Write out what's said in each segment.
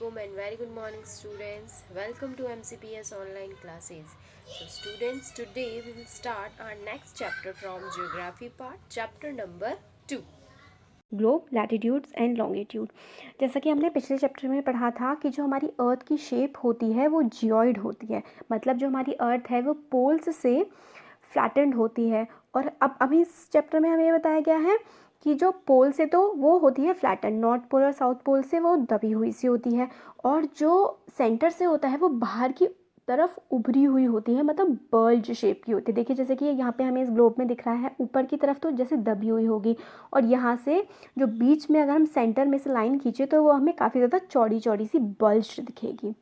Assalamualaikum and very good morning students. Welcome to MCPS online classes. So students, today we will start our next chapter from geography part, chapter number 2. Globe, latitudes and longitude. जैसा कि हमने पिछले chapter में पढ़ा था कि जो हमारी अर्थ की शेप होती है वो जियोइड होती है, मतलब जो हमारी अर्थ है वो पोल्स से फ्लैटेंड होती है। और अब अभी इस चैप्टर में हमें ये बताया गया है कि जो पोल से तो वो होती है फ्लैटेंड, नॉर्थ पोल और साउथ पोल से वो दबी हुई सी होती है, और जो सेंटर से होता है वो बाहर की तरफ उभरी हुई होती है, मतलब बल्ज शेप की होती है। देखिए जैसे कि यहाँ पे हमें इस ग्लोब में दिख रहा है, ऊपर की तरफ तो जैसे दबी हुई होगी, और यहाँ से जो बीच में अगर हम सेंटर में से लाइन खींचे तो वो हमें काफ़ी ज़्यादा चौड़ी चौड़ी सी बल्ज दिखेगी।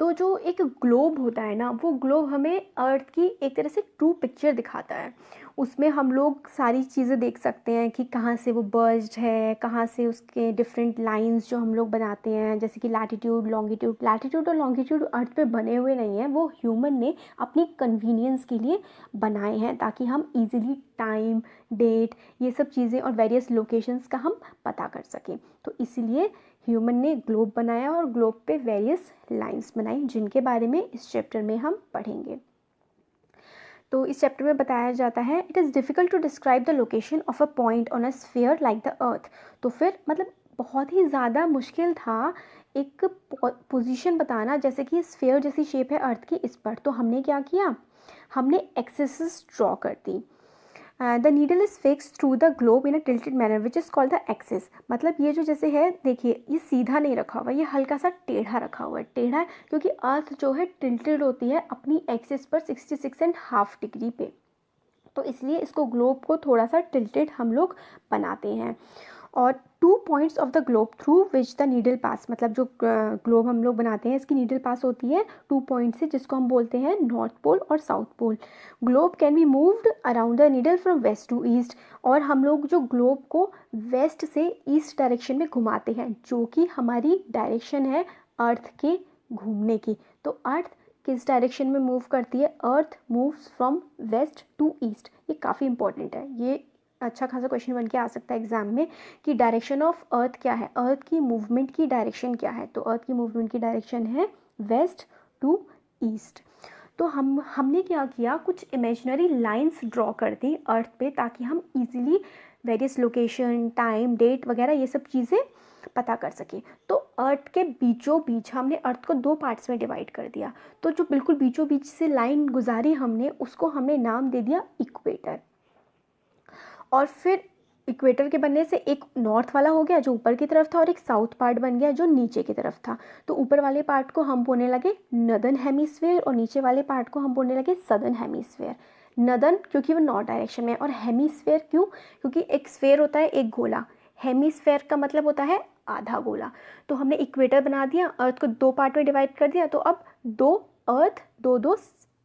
तो जो एक ग्लोब होता है ना, वो ग्लोब हमें अर्थ की एक तरह से ट्रू पिक्चर दिखाता है। उसमें हम लोग सारी चीज़ें देख सकते हैं कि कहाँ से वो बर्ज्ड है, कहाँ से उसके डिफरेंट लाइंस जो हम लोग बनाते हैं, जैसे कि लैटिट्यूड लॉन्गिट्यूड। लैटिट्यूड और लॉन्गिट्यूड अर्थ पे बने हुए नहीं हैं, वो ह्यूमन ने अपनी कन्वीनियंस के लिए बनाए हैं ताकि हम इजीली टाइम, डेट, ये सब चीज़ें और वेरियस लोकेशंस का हम पता कर सकें। तो इसीलिए ह्यूमन ने ग्लोब बनाया और ग्लोब पे वेरियस लाइंस बनाई, जिनके बारे में इस चैप्टर में हम पढ़ेंगे। तो इस चैप्टर में बताया जाता है, it is difficult to describe the location of a point on a sphere like the earth. तो फिर मतलब बहुत ही ज़्यादा मुश्किल था एक पोजीशन बताना, जैसे कि स्फीयर जैसी शेप है अर्थ की इस पर। तो हमने क्या किया, हमने एक्सेस ड्रॉ कर दी। The needle is fix through the globe in a tilted manner which is called the axis. मतलब ये जो जैसे है, देखिए ये सीधा नहीं रखा हुआ, ये हल्का सा टेढ़ा रखा हुआ है। टेढ़ा है क्योंकि अर्थ जो है टिल्टेड होती है अपनी एक्सिस पर 66.5 डिग्री पे, तो इसलिए इसको ग्लोब को थोड़ा सा टिल्टेड हम लोग बनाते हैं। और 2 points of the globe through which the needle pass, मतलब जो ग्लोब हम लोग बनाते हैं इसकी नीडल पास होती है 2 पॉइंट से, जिसको हम बोलते हैं नॉर्थ पोल और south pole. Globe can be moved around the needle from west to east. और हम लोग जो ग्लोब को वेस्ट से ईस्ट डायरेक्शन में घुमाते हैं, जो कि हमारी डायरेक्शन है अर्थ के घूमने की। तो अर्थ किस डायरेक्शन में मूव करती है, earth moves from west to east. ये काफ़ी इंपॉर्टेंट है, ये अच्छा खासा क्वेश्चन बन के आ सकता है एग्जाम में कि डायरेक्शन ऑफ अर्थ क्या है, अर्थ की मूवमेंट की डायरेक्शन क्या है। तो अर्थ की मूवमेंट की डायरेक्शन है वेस्ट टू ईस्ट। तो हमने क्या किया, कुछ इमेजिनरी लाइंस ड्रॉ कर दी अर्थ पे, ताकि हम easily various location, time, date वगैरह ये सब चीज़ें पता कर सकें। तो अर्थ के बीचों बीच हमने अर्थ को 2 पार्ट्स में डिवाइड कर दिया। तो जो बिल्कुल बीचों बीच से लाइन गुजारी हमने, उसको हमने नाम दे दिया इक्वेटर। और फिर इक्वेटर के बनने से एक नॉर्थ वाला हो गया जो ऊपर की तरफ था, और एक साउथ पार्ट बन गया जो नीचे की तरफ था। तो ऊपर वाले पार्ट को हम बोलने लगे नदर्न हेमिस्फीयर, और नीचे वाले पार्ट को हम बोलने लगे सदर्न हेमिस्फीयर। नदर्न क्योंकि वो नॉर्थ डायरेक्शन में, और हेमिस्फीयर क्यों, क्योंकि एक स्फीयर होता है एक गोला, हेमिस्फीयर का मतलब होता है आधा गोला। तो हमने इक्वेटर बना दिया, अर्थ को 2 पार्ट में डिवाइड कर दिया, तो अब 2 अर्थ 2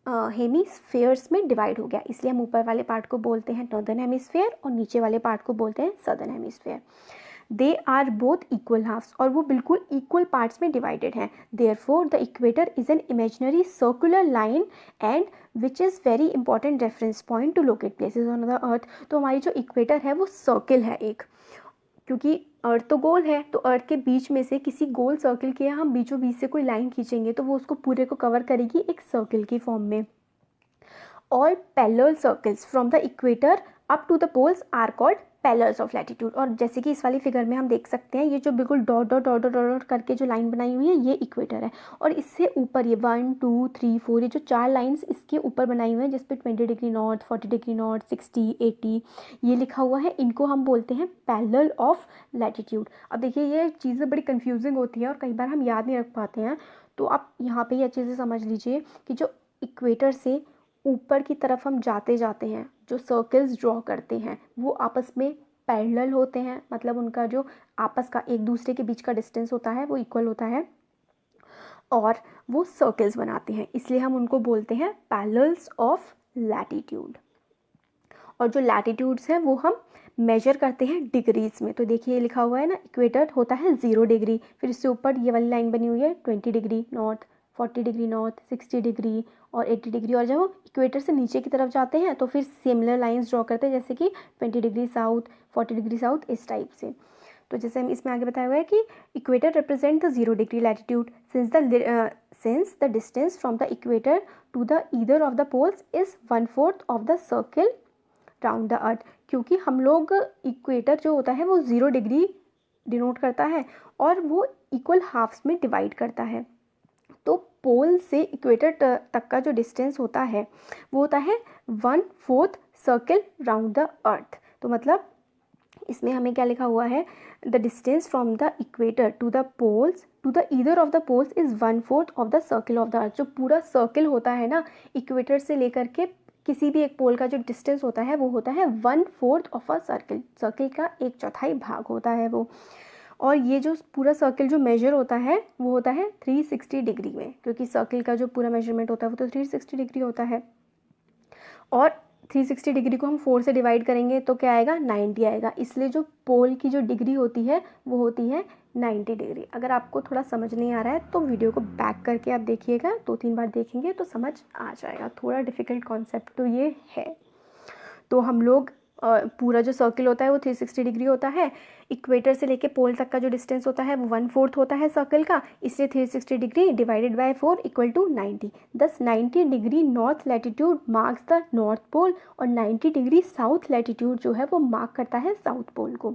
हेमिस्फीयर्स में डिवाइड हो गया। इसलिए हम ऊपर वाले पार्ट को बोलते हैं नॉर्दर्न हेमिस्फीयर और नीचे वाले पार्ट को बोलते हैं southern hemisphere. They are both equal halves, और वो बिल्कुल इक्वल पार्ट्स में डिवाइडेड हैं। Therefore the equator is an imaginary circular line and which is very important reference point to locate places on the earth. तो हमारी जो equator है वो सर्किल है एक, क्योंकि अर्थ तो गोल है, तो अर्थ के बीच में से किसी गोल सर्किल के हम बीचों बीच से कोई लाइन खींचेंगे तो वो उसको पूरे को कवर करेगी एक सर्किल की फॉर्म में। All parallel circles from the equator up to the poles are called parallels of latitude. और जैसे कि इस वाली फिगर में हम देख सकते हैं, ये जो बिल्कुल dot dot dot dot dot करके जो लाइन बनाई हुई है ये इक्वेटर है, और इससे ऊपर ये 1 2 3 4 ये जो 4 लाइंस इसके ऊपर बनाई हुई हैं, जिस पे 20 डिग्री नॉर्थ, 40 डिग्री नॉर्थ, 60 80 ये लिखा हुआ है, इनको हम बोलते हैं पैरेलल ऑफ लैटिट्यूड। अब देखिए ये चीज़ें बड़ी कंफ्यूजिंग होती हैं और कई बार हम याद नहीं रख पाते हैं, तो आप यहाँ पे ये अच्छे से समझ लीजिए कि जो इक्वेटर से ऊपर की तरफ हम जाते जाते हैं, जो सर्कल्स ड्रॉ करते हैं वो आपस में पैरेलल होते हैं, मतलब उनका जो आपस का एक दूसरे के बीच का डिस्टेंस होता है वो इक्वल होता है, और वो सर्कल्स बनाते हैं, इसलिए हम उनको बोलते हैं पैरेलल्स ऑफ लैटिट्यूड। और जो लैटिट्यूड्स हैं वो हम मेजर करते हैं डिग्रीज में। तो देखिए लिखा हुआ है ना, इक्वेटर होता है 0 डिग्री, फिर इससे ऊपर ये वाली लाइन बनी हुई है 20 degree north, 40 degree north, 60 degree और 80 डिग्री। और जब हम इक्वेटर से नीचे की तरफ जाते हैं तो फिर सिमिलर लाइंस ड्रॉ करते हैं, जैसे कि 20 डिग्री साउथ, 40 डिग्री साउथ, इस टाइप से। तो जैसे हम इसमें आगे बताया हुआ है कि equator represent the 0 degree latitude since the distance from the equator to the either of the poles is 1/4 of the circle round the earth, क्योंकि हम लोग इक्वेटर जो होता है वो 0 डिग्री डिनोट करता है और वो इक्वल हाफ्स में डिवाइड करता है। तो पोल से इक्वेटर तक का जो डिस्टेंस होता है वो होता है 1/4 सर्कल राउंड द अर्थ। तो मतलब इसमें हमें क्या लिखा हुआ है, the distance from the equator to the poles to the either of the poles is 1/4 of the circle of the earth. जो पूरा सर्कल होता है ना, इक्वेटर से लेकर के किसी भी एक पोल का जो डिस्टेंस होता है वो होता है 1/4 ऑफ अ सर्कल। सर्कल का 1/4 भाग होता है वो। और ये जो पूरा सर्कल जो मेजर होता है वो होता है 360 डिग्री में, क्योंकि सर्कल का जो पूरा मेजरमेंट होता है वो तो 360 डिग्री होता है। और 360 डिग्री को हम 4 से डिवाइड करेंगे तो क्या आएगा, 90 आएगा। इसलिए जो पोल की जो डिग्री होती है वो होती है 90 डिग्री। अगर आपको थोड़ा समझ नहीं आ रहा है तो वीडियो को बैक करके आप देखिएगा, 2-3 बार देखेंगे तो समझ आ जाएगा। थोड़ा डिफ़िकल्ट कॉन्सेप्ट तो ये है। तो हम लोग पूरा जो सर्कल होता है वो 360 डिग्री होता है। इक्वेटर से लेके पोल तक का जो डिस्टेंस होता है वो 1/4 होता है सर्कल का, इसलिए 360 degree divided by 4 equal to 90। Thus 90 degree north latitude marks the north pole और 90 डिग्री साउथ लैटिट्यूड जो है वो मार्क करता है साउथ पोल को।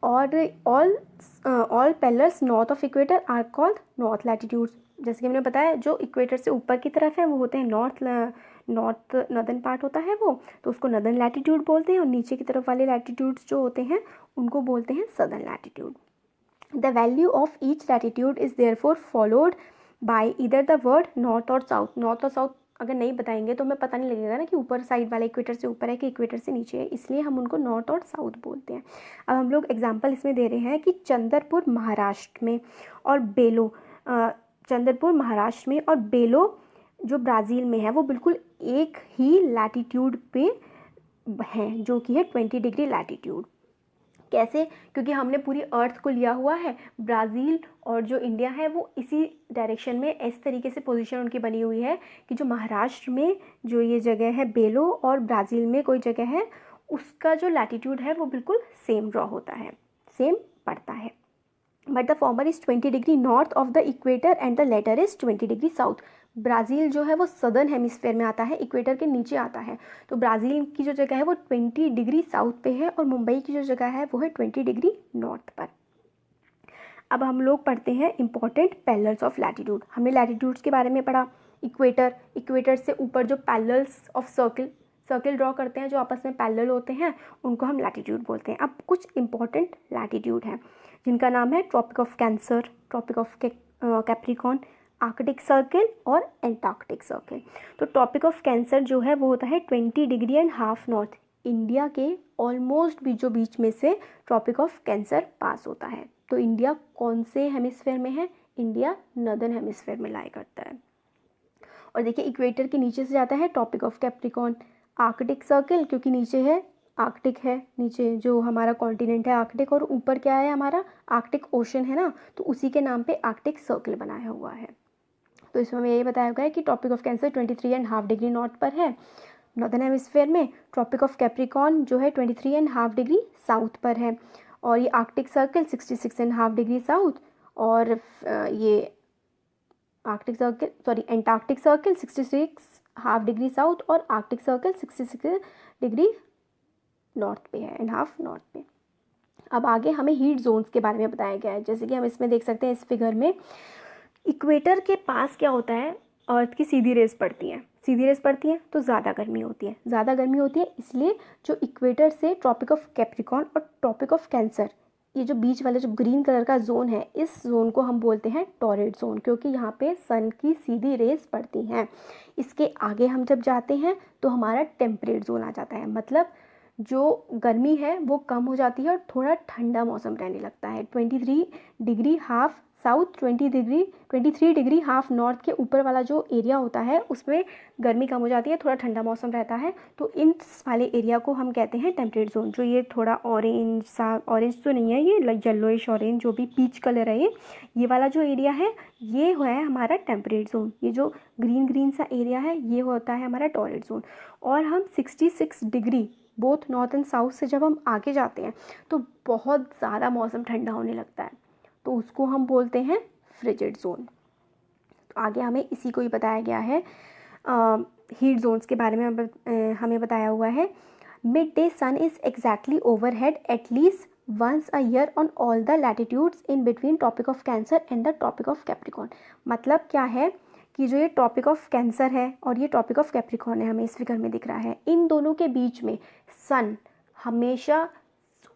और all parallels north of equator are called north latitudes. जैसे कि हमने बताया, जो इक्वेटर से ऊपर की तरफ है वो होते हैं नॉर्दर्न पार्ट होता है वो, तो उसको नॉर्दर्न लैटिट्यूड बोलते हैं। और नीचे की तरफ वाले लैटिट्यूड्स जो होते हैं उनको बोलते हैं southern latitude. The value of each latitude is therefore followed by either the word north और साउथ। नॉर्थ और साउथ अगर नहीं बताएंगे तो हमें पता नहीं लगेगा ना कि ऊपर साइड वाला इक्वेटर से ऊपर है कि इक्वेटर से नीचे है, इसलिए हम उनको नॉर्थ और साउथ बोलते हैं। अब हम लोग एग्जाम्पल इसमें दे रहे हैं कि चंद्रपुर महाराष्ट्र में और चंद्रपुर महाराष्ट्र में और बेलो जो ब्राज़ील में है वो बिल्कुल एक ही लैटिट्यूड पे हैं, जो कि है 20 डिग्री लैटिट्यूड। कैसे? क्योंकि हमने पूरी अर्थ को लिया हुआ है। ब्राज़ील और जो इंडिया है वो इसी डायरेक्शन में, इस तरीके से पोजीशन उनकी बनी हुई है कि जो महाराष्ट्र में जो ये जगह है बेलो और ब्राज़ील में कोई जगह है, उसका जो लैटिट्यूड है वो बिल्कुल सेम ड्रॉ होता है, सेम पड़ता है। But the former is 20 degree north of the equator and the latter is 20 degree south. Brazil जो है वो सदर्न हेमिस्फेयर में आता है, इक्वेटर के नीचे आता है। तो ब्राज़ील की जो जगह है वो 20 डिग्री साउथ पे है और मुंबई की जो जगह है वो है 20 डिग्री नॉर्थ पर। अब हम लोग पढ़ते हैं इंपॉर्टेंट पैरेलल्स ऑफ लैटिट्यूड। हमने लैटिट्यूड्स के बारे में पढ़ा। इक्वेटर से ऊपर जो पैरेलल्स ऑफ सर्कल ड्रॉ करते हैं, जो आपस में पैरेलल होते हैं, उनको हम लैटिट्यूड बोलते हैं। अब कुछ इंपॉर्टेंट लैटिट्यूड हैं जिनका नाम है Tropic of Cancer, Tropic of Capricorn, Arctic Circle और एंटार्क्टिक सर्कल। तो ट्रॉपिक ऑफ कैंसर जो है वो होता है 20 degree and half north. India के ऑलमोस्ट बीच में से ट्रॉपिक ऑफ कैंसर पास होता है। तो इंडिया कौन से हेमिस्फेयर में है? इंडिया नॉर्दर्न हेमिस्फेयर में लाई करता है। और देखिए इक्वेटर के नीचे से जाता है Tropic of Capricorn, Arctic Circle, क्योंकि नीचे है आर्कटिक है, नीचे जो हमारा कॉन्टिनेंट है आर्कटिक, और ऊपर क्या है हमारा आर्कटिक ओशन है ना, तो उसी के नाम पे आर्कटिक सर्कल बनाया हुआ है। तो इसमें हमें ये बताया गया है कि Tropic of Cancer 23.5 degree north पर है नॉर्दर्न हेमिस्फेयर में। ट्रॉपिक ऑफ कैप्रिकॉर्न जो है 23.5 डिग्री साउथ पर है। और ये आर्कटिक सर्कल 66.5 डिग्री साउथ, और ये एंटार्क्टिक सर्कल 66.5 डिग्री साउथ और आर्कटिक सर्कल 66 डिग्री नॉर्थ पे है एंड हाफ नॉर्थ पे। अब आगे हमें हीट जोन्स के बारे में बताया गया है। जैसे कि हम इसमें देख सकते हैं इस फिगर में, इक्वेटर के पास क्या होता है, अर्थ की सीधी रेस पड़ती हैं तो ज़्यादा गर्मी होती है। इसलिए जो इक्वेटर से ट्रॉपिक ऑफ कैप्रिकॉर्न और ट्रॉपिक ऑफ कैंसर, ये जो बीच वाला जो ग्रीन कलर का जोन है, इस जोन को हम बोलते हैं टॉरेड जोन, क्योंकि यहाँ पे सन की सीधी रेस पड़ती हैं। इसके आगे हम जब जाते हैं तो हमारा टेम्परेट जोन आ जाता है, मतलब जो गर्मी है वो कम हो जाती है और थोड़ा ठंडा मौसम रहने लगता है। 23 degree half south, 23 degree half north के ऊपर वाला जो एरिया होता है उसमें गर्मी कम हो जाती है, थोड़ा ठंडा मौसम रहता है। तो इन वाले एरिया को हम कहते हैं टेम्परेट जोन। जो ये थोड़ा ऑरेंज तो नहीं है, ये येलोइश ऑरेंज, जो भी पीच कलर है, ये वाला जो एरिया है ये है हमारा टेम्परेट जोन। ये जो ग्रीन सा एरिया है ये होता है हमारा टॉरेड जोन। और हम 66 degree both north and south से जब हम आगे जाते हैं तो बहुत ज़्यादा मौसम ठंडा होने लगता है, तो उसको हम बोलते हैं फ्रिजिड जोन। तो आगे हमें इसी को ही बताया गया है, हीट जोन्स के बारे में हमें बताया हुआ है। Midday sun is exactly overhead at least once a year on all the latitudes in between Tropic of Cancer and the Tropic of Capricorn. मतलब क्या है कि जो ये ट्रॉपिक ऑफ कैंसर है और ये ट्रॉपिक ऑफ कैप्रिकॉर्न है, हमें इस फिगर में दिख रहा है, इन दोनों के बीच में सन हमेशा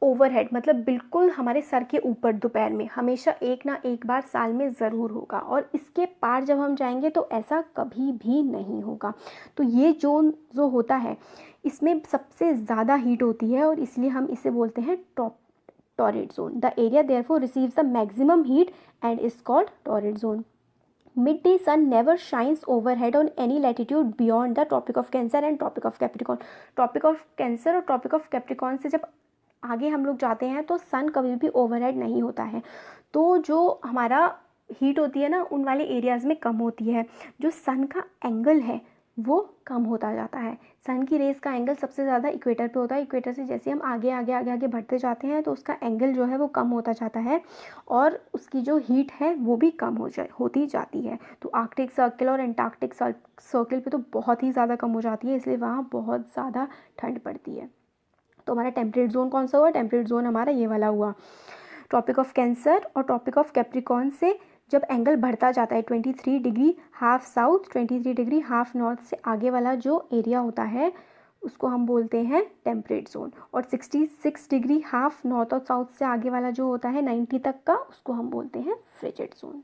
ओवरहेड, मतलब बिल्कुल हमारे सर के ऊपर दोपहर में हमेशा एक ना एक बार साल में ज़रूर होगा, और इसके पार जब हम जाएंगे तो ऐसा कभी भी नहीं होगा। तो ये जोन जो होता है इसमें सबसे ज़्यादा हीट होती है और इसलिए हम इसे बोलते हैं torrid zone. The area therefore receives the maximum heat and is called torrid zone. Midday sun never shines overhead on any latitude beyond the Tropic of Cancer and Tropic of Capricorn. Tropic of Cancer और Tropic of Capricorn से जब आगे हम लोग जाते हैं तो सन कभी भी ओवरहेड नहीं होता है, तो जो हमारा हीट होती है ना उन वाले एरियाज़ में कम होती है। जो सन का एंगल है वो कम होता जाता है। सन की रेस का एंगल सबसे ज़्यादा इक्वेटर पे होता है। इक्वेटर से जैसे हम आगे आगे आगे आगे बढ़ते जाते हैं तो उसका एंगल जो है वो कम होता जाता है और उसकी जो हीट है वो भी कम होती जाती है। तो आर्कटिक सर्कल और एंटार्कटिक सर्कल पे तो बहुत ही ज़्यादा कम हो जाती है, इसलिए वहाँ बहुत ज़्यादा ठंड पड़ती है। तो हमारा टेम्परेट जोन कौन सा हुआ? टेम्परेट जोन हमारा ये वाला हुआ। ट्रॉपिक ऑफ कैंसर और ट्रॉपिक ऑफ कैप्रिकॉर्न से जब एंगल बढ़ता जाता है 23 degree half south 23 degree half north से आगे वाला जो एरिया होता है उसको हम बोलते हैं टेम्परेट जोन, और 66 डिग्री हाफ नॉर्थ और साउथ से आगे वाला जो होता है 90 तक का उसको हम बोलते हैं फ्रिजिड जोन।